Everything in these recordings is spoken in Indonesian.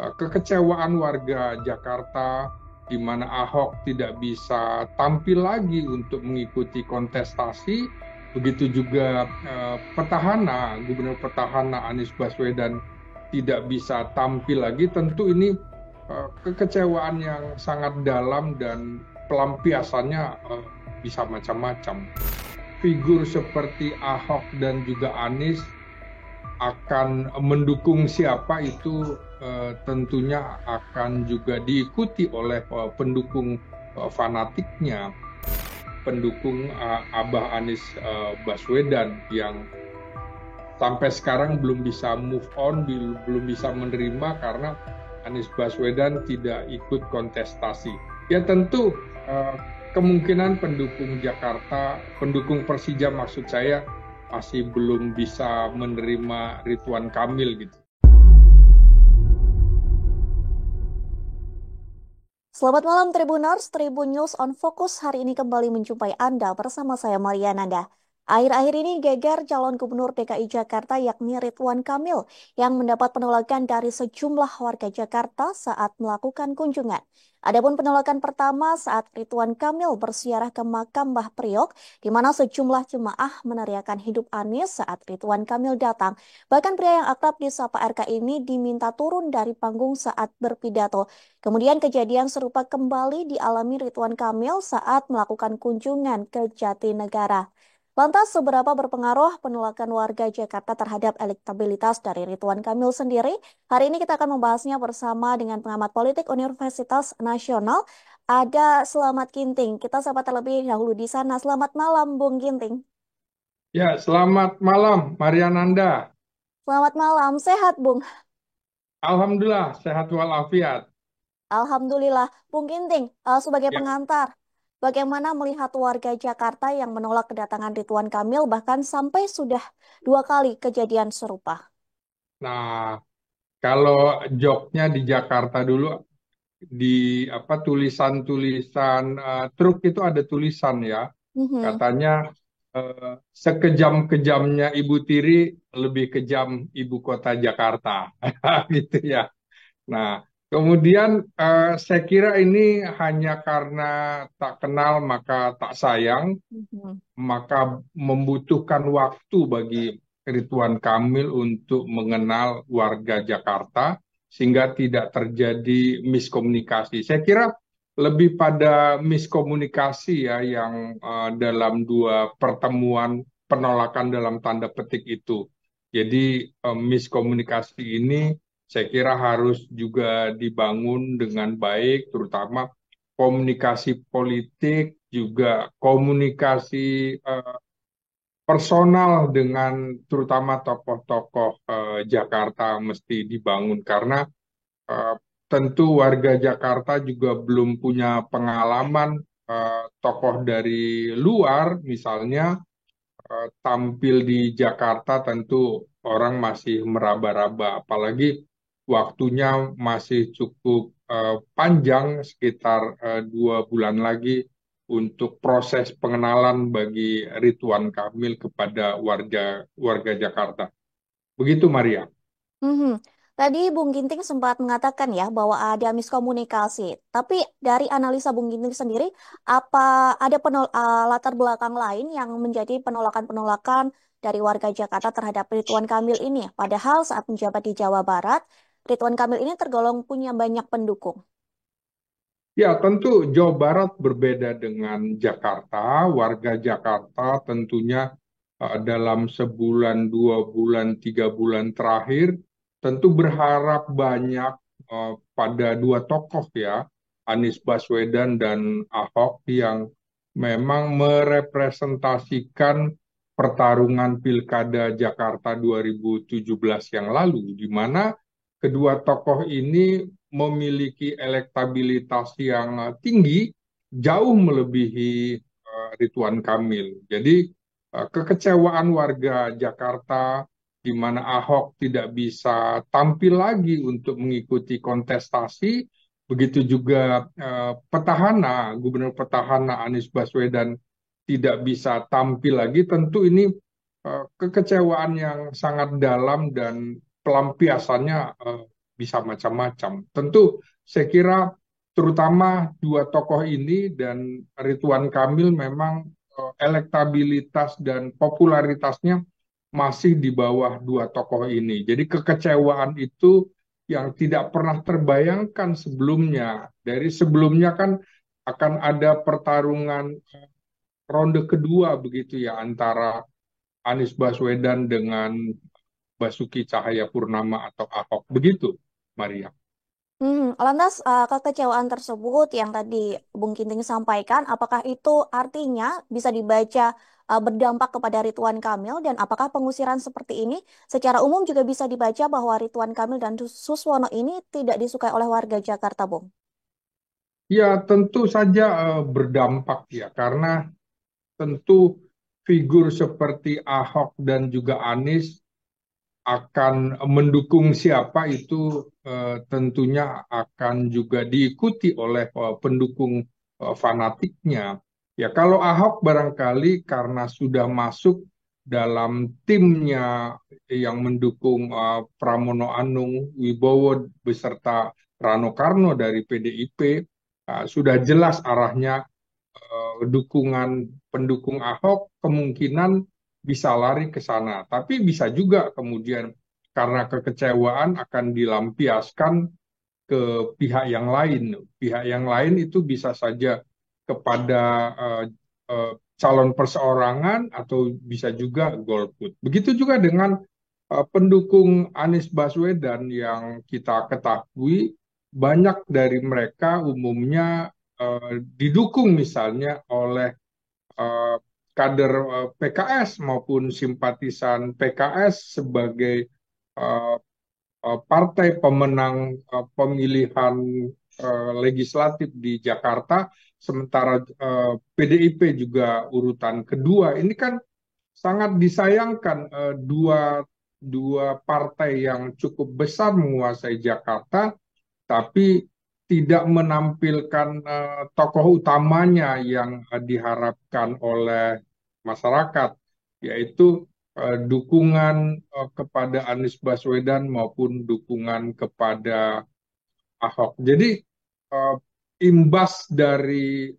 kekecewaan warga Jakarta di mana Ahok tidak bisa tampil lagi untuk mengikuti kontestasi, begitu juga gubernur petahana Anies Baswedan tidak bisa tampil lagi. Tentu ini kekecewaan yang sangat dalam dan pelampiasannya bisa macam-macam. Figur seperti Ahok dan juga Anies akan mendukung siapa itu tentunya akan juga diikuti oleh pendukung fanatiknya, pendukung Abah Anies Baswedan yang sampai sekarang belum bisa move on, belum bisa menerima karena Anies Baswedan tidak ikut kontestasi. Ya tentu kemungkinan pendukung Jakarta, pendukung Persija maksud saya, masih belum bisa menerima Ridwan Kamil gitu. Selamat malam Tribuners, Tribun News on Focus hari ini kembali menjumpai Anda bersama saya Maria Nanda. Akhir-akhir ini geger calon gubernur DKI Jakarta yakni Ridwan Kamil yang mendapat penolakan dari sejumlah warga Jakarta saat melakukan kunjungan. Adapun penolakan pertama saat Ridwan Kamil berziarah ke makam Mbah Priok, di mana sejumlah jemaah meneriakan hidup Anies saat Ridwan Kamil datang. Bahkan pria yang akrab disapa RK ini diminta turun dari panggung saat berpidato. Kemudian kejadian serupa kembali dialami Ridwan Kamil saat melakukan kunjungan ke Jatinegara. Lantas, seberapa berpengaruh penolakan warga Jakarta terhadap elektabilitas dari Ridwan Kamil sendiri? Hari ini kita akan membahasnya bersama dengan pengamat politik Universitas Nasional, ada Selamat Ginting. Kita sapa terlebih dahulu di sana. Selamat malam, Bung Ginting. Ya, selamat malam Mariananda. Selamat malam, sehat, Bung. Alhamdulillah sehat walafiat. Alhamdulillah, Bung Ginting, sebagai Ya, pengantar, bagaimana melihat warga Jakarta yang menolak kedatangan Ridwan Kamil bahkan sampai sudah 2 kali kejadian serupa? nah kalau joknya di Jakarta dulu di apa tulisan-tulisan truk itu ada tulisan ya, Mhm. katanya sekejam-kejamnya Ibu Tiri lebih kejam ibu kota Jakarta, gitu ya. Nah, kemudian saya kira ini hanya karena tak kenal maka tak sayang, Mhm. maka membutuhkan waktu bagi Ridwan Kamil untuk mengenal warga Jakarta sehingga tidak terjadi miskomunikasi. Saya kira lebih pada miskomunikasi ya yang dalam dua pertemuan penolakan dalam tanda petik itu. Jadi miskomunikasi ini saya kira harus juga dibangun dengan baik, terutama komunikasi politik, juga komunikasi personal dengan terutama tokoh-tokoh Jakarta mesti dibangun karena eh, tentu warga Jakarta juga belum punya pengalaman tokoh dari luar misalnya tampil di Jakarta tentu orang masih meraba-raba, apalagi waktunya masih cukup panjang, sekitar 2 bulan lagi untuk proses pengenalan bagi Ridwan Kamil kepada warga warga Jakarta. Begitu, Maria. Mhm. Tadi Bung Ginting sempat mengatakan ya bahwa ada miskomunikasi. Tapi dari analisa Bung Ginting sendiri, apa ada latar belakang lain yang menjadi penolakan-penolakan dari warga Jakarta terhadap Ridwan Kamil ini? Padahal saat menjabat di Jawa Barat, Ridwan Kamil ini tergolong punya banyak pendukung. Ya, tentu Jawa Barat berbeda dengan Jakarta. Warga Jakarta tentunya dalam sebulan, 2 bulan, 3 bulan terakhir tentu berharap banyak pada dua tokoh ya, Anies Baswedan dan Ahok yang memang merepresentasikan pertarungan Pilkada Jakarta 2017 yang lalu, di mana kedua tokoh ini memiliki elektabilitas yang tinggi, jauh melebihi Ridwan Kamil. Jadi kekecewaan warga Jakarta di mana Ahok tidak bisa tampil lagi untuk mengikuti kontestasi, begitu juga gubernur petahana Anies Baswedan tidak bisa tampil lagi, tentu ini kekecewaan yang sangat dalam dan pelampiasannya bisa macam-macam. Tentu saya kira terutama dua tokoh ini dan Ridwan Kamil memang elektabilitas dan popularitasnya masih di bawah dua tokoh ini. Jadi kekecewaan itu yang tidak pernah terbayangkan sebelumnya. Dari sebelumnya kan akan ada pertarungan ronde kedua begitu ya antara Anies Baswedan dengan Basuki Cahayapurnama atau Ahok. Begitu, Maria. Lantas kekecewaan tersebut yang tadi Bung Kinting sampaikan, apakah itu artinya bisa dibaca berdampak kepada Ridwan Kamil dan apakah pengusiran seperti ini secara umum juga bisa dibaca bahwa Ridwan Kamil dan Suswono ini tidak disukai oleh warga Jakarta, Bung? Ya, tentu saja berdampak ya, karena tentu figur seperti Ahok dan juga Anies akan mendukung siapa itu tentunya akan juga diikuti oleh pendukung fanatiknya. Ya, kalau Ahok barangkali karena sudah masuk dalam timnya yang mendukung Pramono Anung, Wibowo beserta Rano Karno dari PDIP, sudah jelas arahnya dukungan pendukung Ahok kemungkinan bisa lari ke sana. Tapi bisa juga kemudian karena kekecewaan akan dilampiaskan ke pihak yang lain. Pihak yang lain itu bisa saja kepada calon perseorangan atau bisa juga golput. Begitu juga dengan pendukung Anies Baswedan yang kita ketahui banyak dari mereka umumnya didukung misalnya oleh eh, kader PKS maupun simpatisan PKS sebagai eh, partai pemenang pemilihan legislatif di Jakarta, sementara PDIP juga urutan kedua. Ini kan sangat disayangkan dua dua partai yang cukup besar menguasai Jakarta, tapi tidak menampilkan tokoh utamanya yang diharapkan oleh masyarakat, yaitu dukungan kepada Anies Baswedan maupun dukungan kepada Ahok. Jadi eh, imbas dari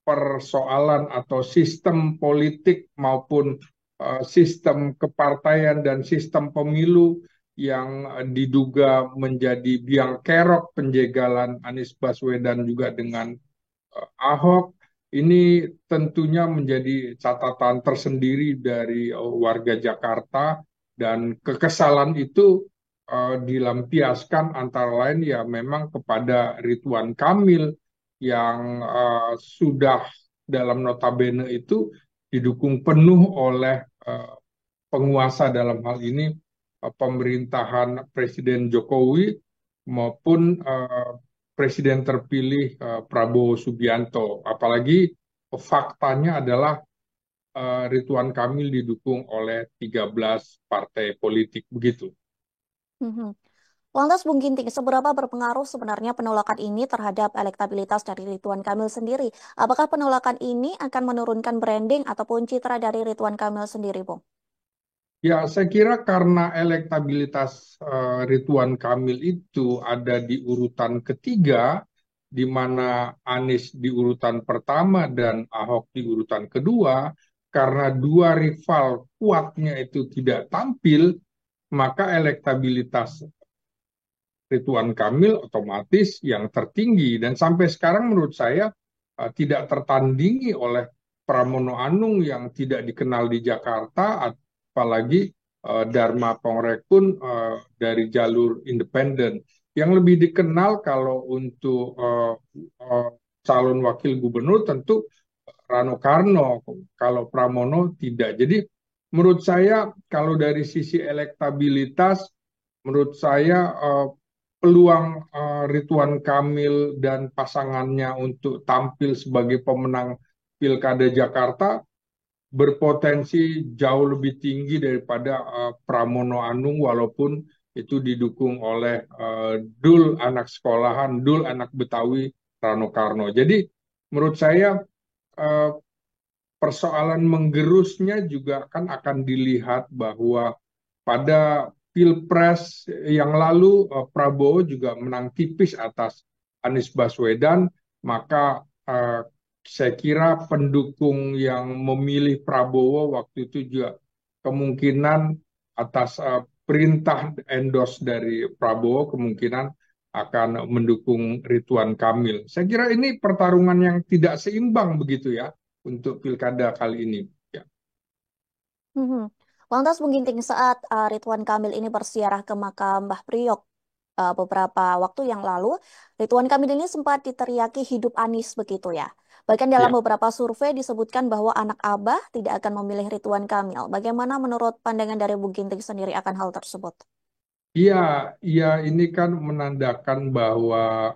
persoalan atau sistem politik maupun sistem kepartaian dan sistem pemilu yang diduga menjadi biang kerok penjagalan Anies Baswedan juga dengan Ahok, ini tentunya menjadi catatan tersendiri dari warga Jakarta dan kekesalan itu dilampiaskan antara lain ya memang kepada Ridwan Kamil yang sudah dalam notabene itu didukung penuh oleh penguasa dalam hal ini pemerintahan Presiden Jokowi maupun Presiden terpilih Prabowo Subianto. Apalagi faktanya adalah Ridwan Kamil didukung oleh 13 partai politik begitu. Mhm. Lantas Bung Ginting, seberapa berpengaruh sebenarnya penolakan ini terhadap elektabilitas dari Ridwan Kamil sendiri? Apakah penolakan ini akan menurunkan branding ataupun citra dari Ridwan Kamil sendiri, Bung? Ya, saya kira karena elektabilitas Ridwan Kamil itu ada di urutan ketiga, di mana Anies di urutan pertama dan Ahok di urutan kedua, karena dua rival kuatnya itu tidak tampil, maka elektabilitas Ridwan Kamil otomatis yang tertinggi. Dan sampai sekarang menurut saya tidak tertandingi oleh Pramono Anung yang tidak dikenal di Jakarta, apalagi Dharma Pongrekun dari jalur independen. Yang lebih dikenal kalau untuk calon wakil gubernur tentu Rano Karno, kalau Pramono tidak. Jadi menurut saya kalau dari sisi elektabilitas, menurut saya peluang Ridwan Kamil dan pasangannya untuk tampil sebagai pemenang Pilkada Jakarta berpotensi jauh lebih tinggi daripada Pramono Anung walaupun itu didukung oleh Dul anak sekolahan, Dul anak Betawi Rano Karno. Jadi menurut saya eh, persoalan menggerusnya juga kan akan dilihat bahwa pada Pilpres yang lalu Prabowo juga menang tipis atas Anies Baswedan, maka saya kira pendukung yang memilih Prabowo waktu itu juga kemungkinan atas perintah endorse dari Prabowo kemungkinan akan mendukung Ridwan Kamil. Saya kira ini pertarungan yang tidak seimbang begitu ya untuk pilkada kali ini. Ya. Mhm. Lantas mengginting saat Ridwan Kamil ini berziarah ke makam Mbah Priok beberapa waktu yang lalu, Ridwan Kamil ini sempat diteriaki hidup Anies begitu ya. Bahkan dalam Ya. beberapa survei disebutkan bahwa anak Abah tidak akan memilih Ridwan Kamil. Bagaimana menurut pandangan dari Bu Ginting sendiri akan hal tersebut? Iya, iya ini kan menandakan bahwa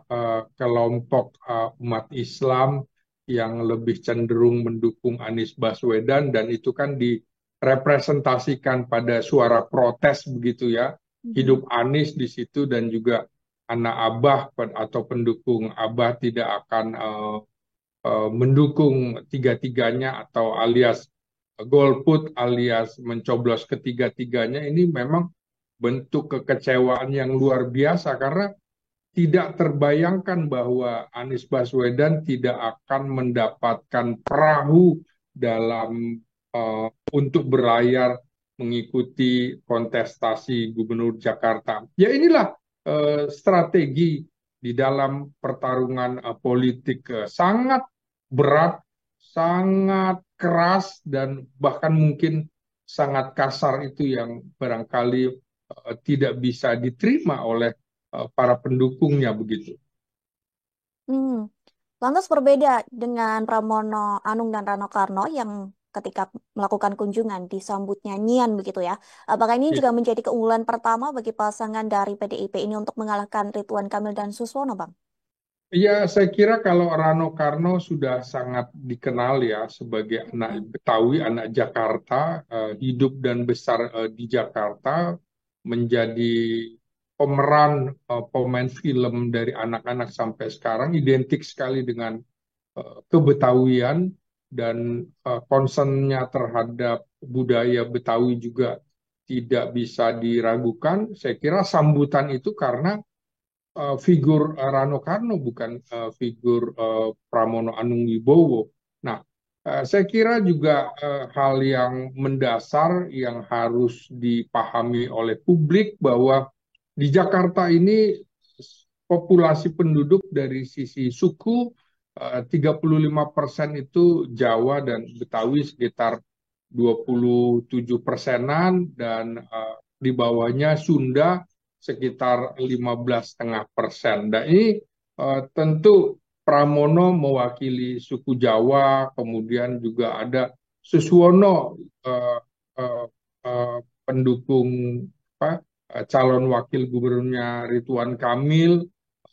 kelompok umat Islam yang lebih cenderung mendukung Anies Baswedan dan itu kan direpresentasikan pada suara protes begitu ya. Mhm. Hidup Anies di situ dan juga anak Abah atau pendukung Abah tidak akan mendukung tiga-tiganya atau alias golput alias mencoblos ketiga-tiganya ini memang bentuk kekecewaan yang luar biasa karena tidak terbayangkan bahwa Anies Baswedan tidak akan mendapatkan perahu dalam untuk berlayar mengikuti kontestasi Gubernur Jakarta. Ya inilah strategi di dalam pertarungan politik sangat berat, sangat keras dan bahkan mungkin sangat kasar itu yang barangkali tidak bisa diterima oleh para pendukungnya begitu. Hmm. Lantas berbeda dengan Pramono Anung dan Rano Karno yang ketika melakukan kunjungan disambut nyanyian begitu ya. Apakah ini juga menjadi keunggulan pertama bagi pasangan dari PDIP ini untuk mengalahkan Ridwan Kamil dan Suswono, Bang? Ya, saya kira kalau Rano Karno sudah sangat dikenal ya sebagai anak Hmm. Betawi, anak Jakarta, hidup dan besar di Jakarta, menjadi pemeran pemain film dari anak-anak sampai sekarang, identik sekali dengan kebetawian dan concernnya terhadap budaya Betawi juga tidak bisa diragukan. Saya kira sambutan itu karena figur Rano Karno bukan figur Pramono Anung Wibowo. Nah, saya kira juga hal yang mendasar yang harus dipahami oleh publik bahwa di Jakarta ini populasi penduduk dari sisi suku 35% itu Jawa dan Betawi sekitar 27%-an dan di bawahnya Sunda sekitar 15,5%. Dan ini tentu Pramono mewakili suku Jawa, kemudian juga ada Suswono pendukung apa, calon wakil gubernurnya Ridwan Kamil,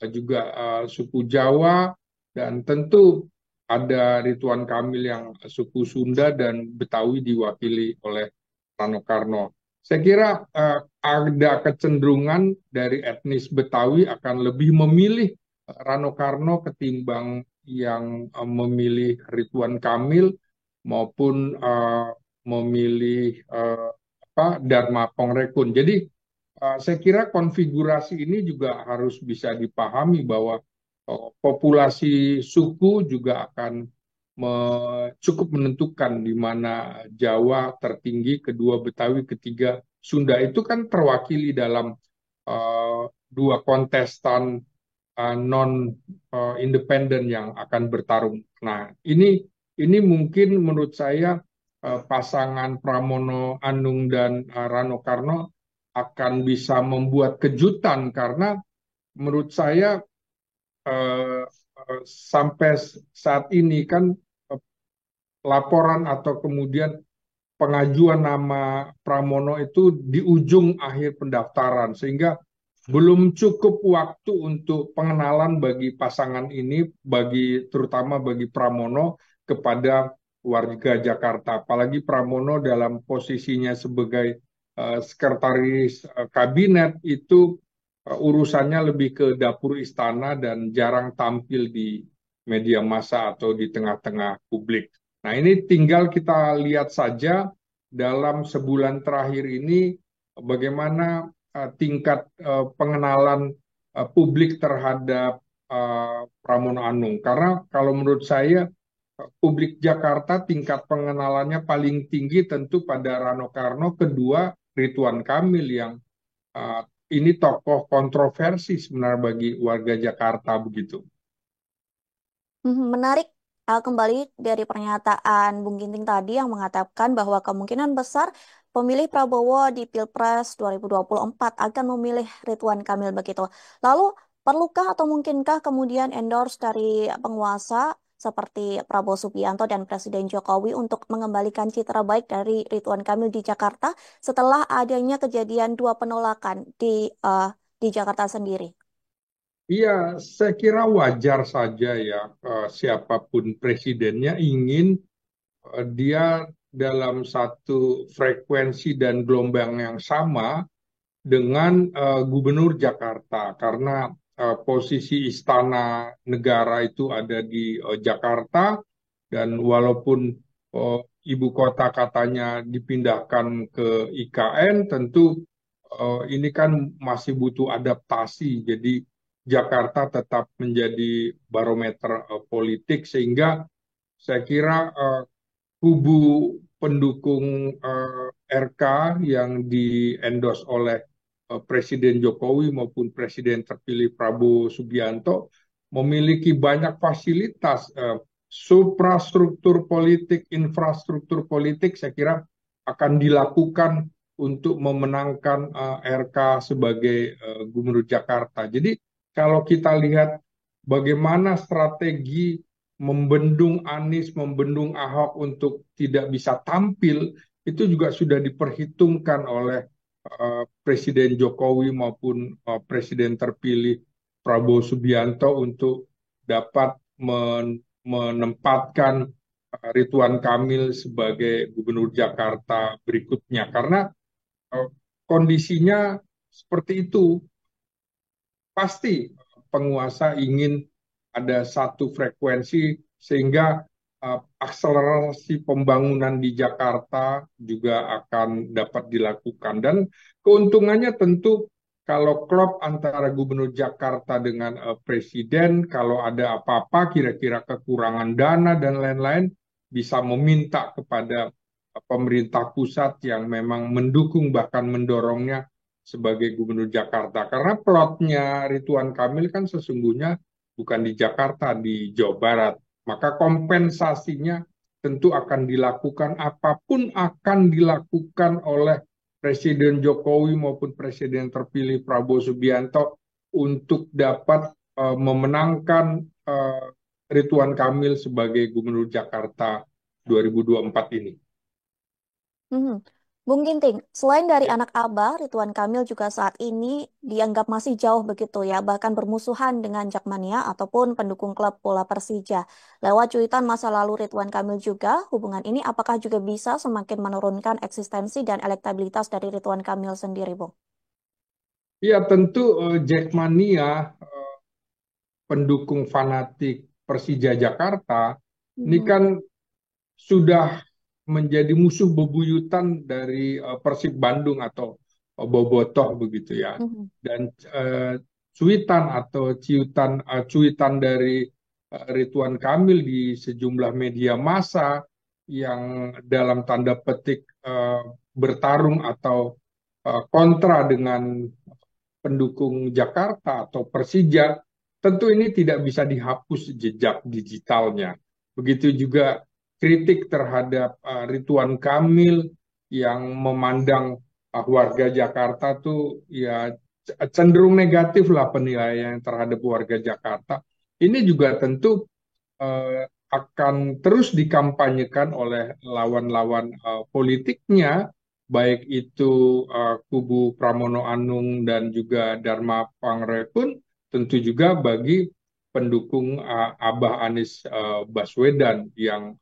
juga suku Jawa, dan tentu ada Ridwan Kamil yang suku Sunda dan Betawi diwakili oleh Rano Karno. Saya kira ada kecenderungan dari etnis Betawi akan lebih memilih Rano Karno ketimbang yang memilih Ridwan Kamil maupun memilih Dharma Pongrekun. Jadi saya kira konfigurasi ini juga harus bisa dipahami bahwa populasi suku juga akan cukup menentukan di mana Jawa tertinggi, kedua Betawi, ketiga Sunda itu kan terwakili dalam dua kontestan non independen yang akan bertarung. Nah, ini mungkin menurut saya pasangan Pramono Anung dan Rano Karno akan bisa membuat kejutan karena menurut saya sampai saat ini kan laporan atau kemudian pengajuan nama Pramono itu di ujung akhir pendaftaran sehingga belum cukup waktu untuk pengenalan bagi pasangan ini terutama bagi Pramono kepada warga Jakarta, apalagi Pramono dalam posisinya sebagai sekretaris kabinet itu urusannya lebih ke dapur istana dan jarang tampil di media massa atau di tengah-tengah publik. Nah, ini tinggal kita lihat saja dalam sebulan terakhir ini bagaimana tingkat pengenalan publik terhadap Pramono Anung. Karena kalau menurut saya publik Jakarta tingkat pengenalannya paling tinggi tentu pada Rano Karno, kedua Ridwan Kamil yang uh, ini tokoh kontroversi sebenarnya bagi warga Jakarta begitu. Menarik kembali dari pernyataan Bung Ginting tadi yang mengatakan bahwa kemungkinan besar pemilih Prabowo di Pilpres 2024 akan memilih Ridwan Kamil begitu. Lalu perlukah atau mungkinkah kemudian endorse dari penguasa seperti Prabowo Subianto dan Presiden Jokowi untuk mengembalikan citra baik dari Ridwan Kamil di Jakarta setelah adanya kejadian dua penolakan di Jakarta sendiri? Iya, saya kira wajar saja ya, siapapun presidennya ingin dia dalam satu frekuensi dan gelombang yang sama dengan Gubernur Jakarta, karena posisi istana negara itu ada di Jakarta, dan walaupun uh, ibu kota katanya dipindahkan ke IKN, tentu ini kan masih butuh adaptasi. Jadi Jakarta tetap menjadi barometer politik, sehingga saya kira kubu pendukung RK yang diendos oleh Presiden Jokowi maupun Presiden terpilih Prabowo Subianto memiliki banyak fasilitas, suprastruktur politik, infrastruktur politik, saya kira akan dilakukan untuk memenangkan RK sebagai Gubernur Jakarta. Jadi kalau kita lihat bagaimana strategi membendung Anies, membendung Ahok untuk tidak bisa tampil, itu juga sudah diperhitungkan oleh Presiden Jokowi maupun Presiden terpilih Prabowo Subianto untuk dapat menempatkan Ridwan Kamil sebagai Gubernur Jakarta berikutnya. Karena uh, kondisinya seperti itu, pasti penguasa ingin ada satu frekuensi sehingga akselerasi pembangunan di Jakarta juga akan dapat dilakukan. Dan keuntungannya tentu kalau klop antara Gubernur Jakarta dengan Presiden, kalau ada apa-apa kira-kira kekurangan dana dan lain-lain, bisa meminta kepada pemerintah pusat yang memang mendukung bahkan mendorongnya sebagai Gubernur Jakarta. Karena plotnya Ridwan Kamil kan sesungguhnya bukan di Jakarta, di Jawa Barat. Maka kompensasinya tentu akan dilakukan, apapun akan dilakukan oleh Presiden Jokowi maupun Presiden terpilih Prabowo Subianto untuk dapat memenangkan Ridwan Kamil sebagai Gubernur Jakarta 2024 ini. Mhm. Bung Ginting, selain dari Ya. anak Abah, Ridwan Kamil juga saat ini dianggap masih jauh begitu ya, bahkan bermusuhan dengan Jakmania ataupun pendukung klub bola Persija. Lewat cuitan masa lalu Ridwan Kamil juga, hubungan ini apakah juga bisa semakin menurunkan eksistensi dan elektabilitas dari Ridwan Kamil sendiri, Bung? Ya tentu Jackmania, pendukung fanatik Persija Jakarta, ini Mhm. kan sudah menjadi musuh bebuyutan dari Persib Bandung atau Bobotoh begitu ya. Mhm. Dan cuitan atau cuitan dari Ridwan Kamil di sejumlah media massa yang dalam tanda petik bertarung atau kontra dengan pendukung Jakarta atau Persija, tentu ini tidak bisa dihapus jejak digitalnya. Begitu juga kritik terhadap Ridwan Kamil yang memandang warga Jakarta tuh ya cenderung negatif lah penilaian terhadap warga Jakarta. Ini juga tentu akan terus dikampanyekan oleh lawan-lawan politiknya, baik itu kubu Pramono Anung dan juga Dharma Pangrepun, tentu juga bagi pendukung Abah Anies Baswedan yang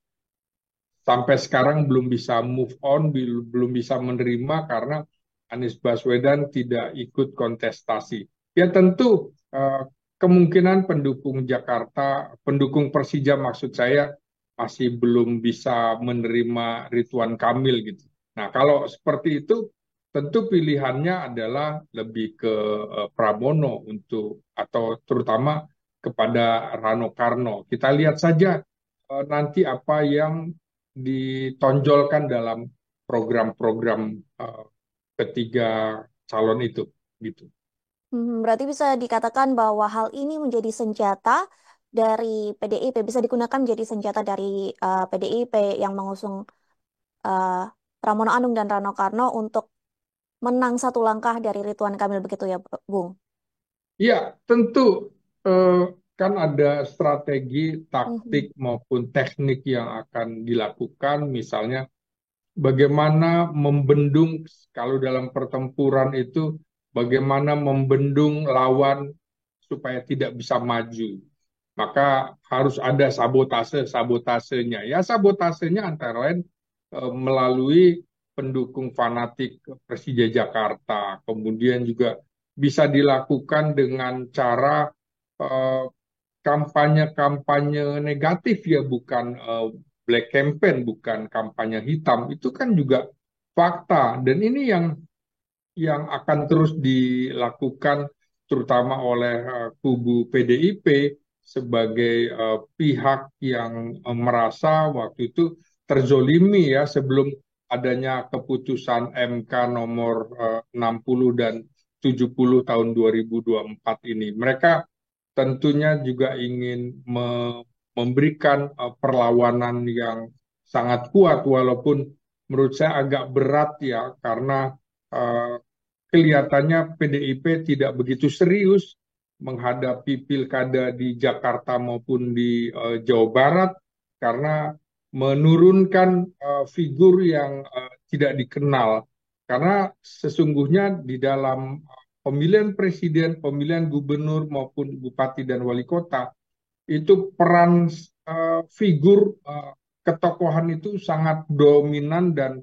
sampai sekarang belum bisa move on, belum bisa menerima karena Anies Baswedan tidak ikut kontestasi. Ya tentu kemungkinan pendukung Jakarta, pendukung Persija maksud saya masih belum bisa menerima Ridwan Kamil gitu. Nah kalau seperti itu tentu pilihannya adalah lebih ke Pramono atau terutama kepada Rano Karno. Kita lihat saja nanti apa yang ditonjolkan dalam program-program eh, ketiga calon itu, gitu. Berarti bisa dikatakan bahwa hal ini menjadi senjata dari PDIP, bisa digunakan menjadi senjata dari PDIP yang mengusung eh, Pramono Anung dan Rano Karno untuk menang satu langkah dari Ridwan Kamil begitu ya, Bung? Ya, tentu eh, kan ada strategi, taktik Mhm. maupun teknik yang akan dilakukan, misalnya bagaimana membendung kalau dalam pertempuran itu bagaimana membendung lawan supaya tidak bisa maju. Maka harus ada sabotase-sabotasenya. Ya, sabotasenya antara lain melalui pendukung fanatik Persija Jakarta. Kemudian juga bisa dilakukan dengan cara eh, kampanye-kampanye negatif ya, bukan black campaign, bukan kampanye hitam. Itu kan juga fakta. Dan ini yang akan terus dilakukan terutama oleh kubu PDIP sebagai pihak yang merasa waktu itu terzolimi ya sebelum adanya keputusan MK nomor 60 dan 70 tahun 2024 ini. Mereka tentunya juga ingin memberikan perlawanan yang sangat kuat walaupun menurut saya agak berat ya karena eh, kelihatannya PDIP tidak begitu serius menghadapi pilkada di Jakarta maupun di Jawa Barat karena menurunkan figur yang tidak dikenal. Karena sesungguhnya di dalam pemilihan presiden, pemilihan gubernur maupun bupati dan wali kota itu peran figur ketokohan itu sangat dominan dan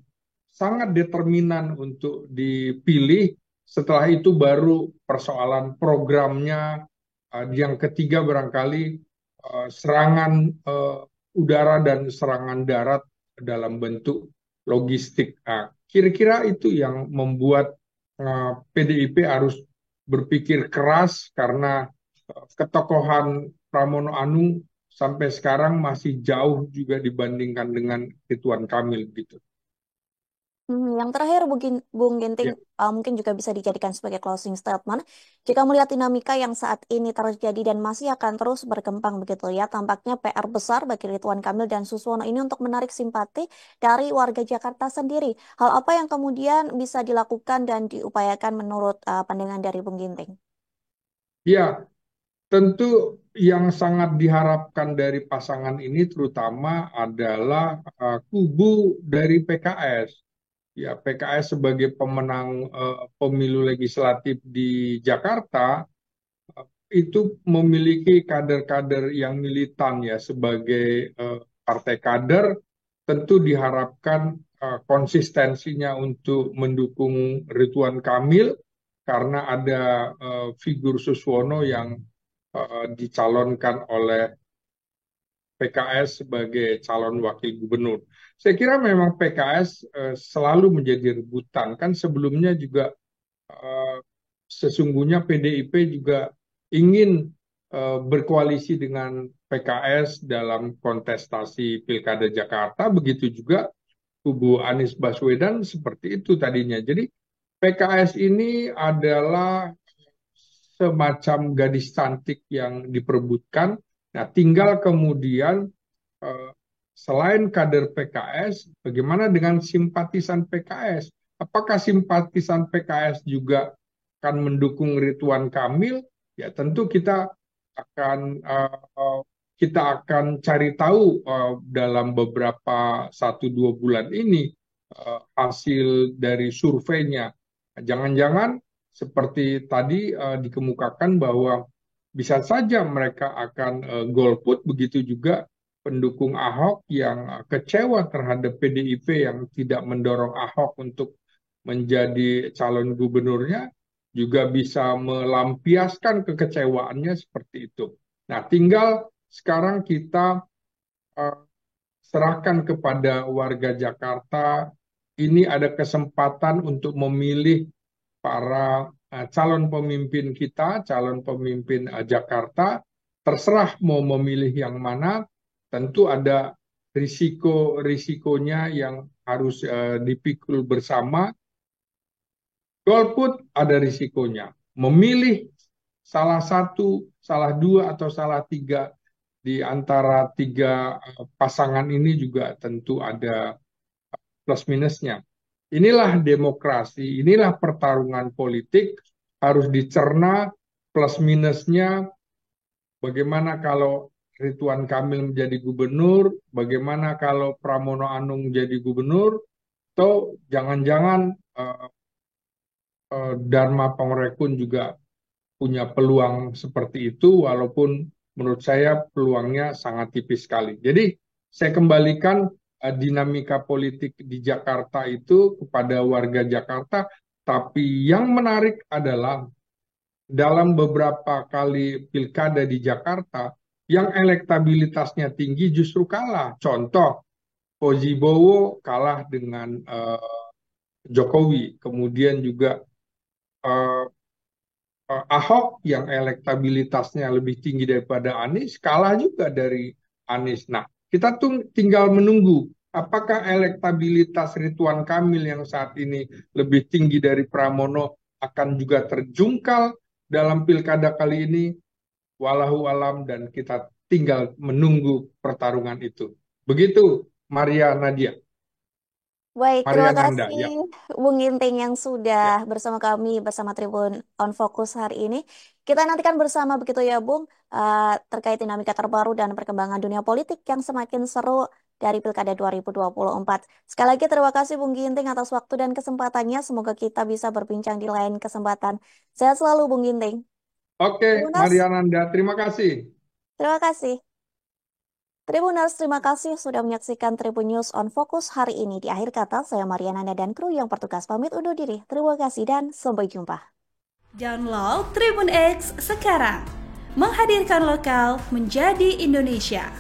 sangat determinan untuk dipilih. Setelah itu baru persoalan programnya. Yang ketiga barangkali serangan udara dan serangan darat dalam bentuk logistik. Kira-kira itu yang membuat PDIP harus berpikir keras karena ketokohan Pramono Anung sampai sekarang masih jauh juga dibandingkan dengan Ridwan Kamil gitu. Yang terakhir, Bung Ginting, Ya, mungkin juga bisa dijadikan sebagai closing statement. Jika melihat dinamika yang saat ini terjadi dan masih akan terus berkembang begitu ya, tampaknya PR besar bagi Ridwan Kamil dan Suswono ini untuk menarik simpati dari warga Jakarta sendiri. Hal apa yang kemudian bisa dilakukan dan diupayakan menurut pandangan dari Bung Ginting? ya, tentu yang sangat diharapkan dari pasangan ini terutama adalah kubu dari PKS. Ya, PKS sebagai pemenang pemilu legislatif di Jakarta itu memiliki kader-kader yang militan ya sebagai partai kader tentu diharapkan konsistensinya untuk mendukung Ridwan Kamil karena ada figur Suswono yang dicalonkan oleh PKS sebagai calon wakil gubernur. Saya kira memang PKS selalu menjadi rebutan. Kan sebelumnya juga eh, sesungguhnya PDIP juga ingin berkoalisi dengan PKS dalam kontestasi Pilkada Jakarta, begitu juga kubu Anies Baswedan seperti itu tadinya. Jadi PKS ini adalah semacam gadis cantik yang diperebutkan. Nah, tinggal kemudian eh, selain kader PKS, bagaimana dengan simpatisan PKS? Apakah simpatisan PKS juga akan mendukung Ridwan Kamil? Ya tentu kita akan cari tahu dalam beberapa 1-2 bulan ini hasil dari surveinya. Jangan-jangan seperti tadi dikemukakan bahwa bisa saja mereka akan golput, begitu juga pendukung Ahok yang kecewa terhadap PDIP yang tidak mendorong Ahok untuk menjadi calon gubernurnya juga bisa melampiaskan kekecewaannya seperti itu. Nah, tinggal sekarang kita eh, serahkan kepada warga Jakarta ini ada kesempatan untuk memilih para calon pemimpin kita, calon pemimpin Jakarta, terserah mau memilih yang mana, tentu ada risiko-risikonya yang harus dipikul bersama. Golput ada risikonya. Memilih salah satu, salah dua, atau salah tiga di antara tiga pasangan ini juga tentu ada plus minusnya. Inilah demokrasi, inilah pertarungan politik, harus dicerna plus minusnya. Bagaimana kalau Ridwan Kamil menjadi gubernur, bagaimana kalau Pramono Anung menjadi gubernur, atau jangan-jangan Dharma Pangrekun juga punya peluang seperti itu, walaupun menurut saya peluangnya sangat tipis sekali. Jadi saya kembalikan dinamika politik di Jakarta itu kepada warga Jakarta, tapi yang menarik adalah dalam beberapa kali pilkada di Jakarta, yang elektabilitasnya tinggi justru kalah. Contoh, Fauzi Bowo kalah dengan Jokowi, kemudian juga uh, Ahok yang elektabilitasnya lebih tinggi daripada Anies kalah juga dari Anies. Nah, kita tuh tinggal menunggu apakah elektabilitas Ridwan Kamil yang saat ini lebih tinggi dari Pramono akan juga terjungkal dalam pilkada kali ini. Walahu alam, dan kita tinggal menunggu pertarungan itu. Begitu, Maria Nadia. Baik, Maria terima Nanda, kasih ya. Bung Ginting yang sudah Ya. bersama kami bersama Tribun on Focus hari ini. Kita nantikan bersama begitu ya Bung, terkait dinamika terbaru dan perkembangan dunia politik yang semakin seru dari Pilkada 2024. Sekali lagi terima kasih Bung Ginting atas waktu dan kesempatannya. Semoga kita bisa berbincang di lain kesempatan. Sehat selalu Bung Ginting. Oke, Tribuners, Maria Nanda, terima kasih. terima kasih. Tribuners, terima kasih sudah menyaksikan Tribun News on Focus hari ini. Di akhir kata, saya Mariana dan kru yang bertugas pamit undur diri. Terima kasih dan sampai jumpa. Download Tribun X sekarang. Menghadirkan lokal menjadi Indonesia.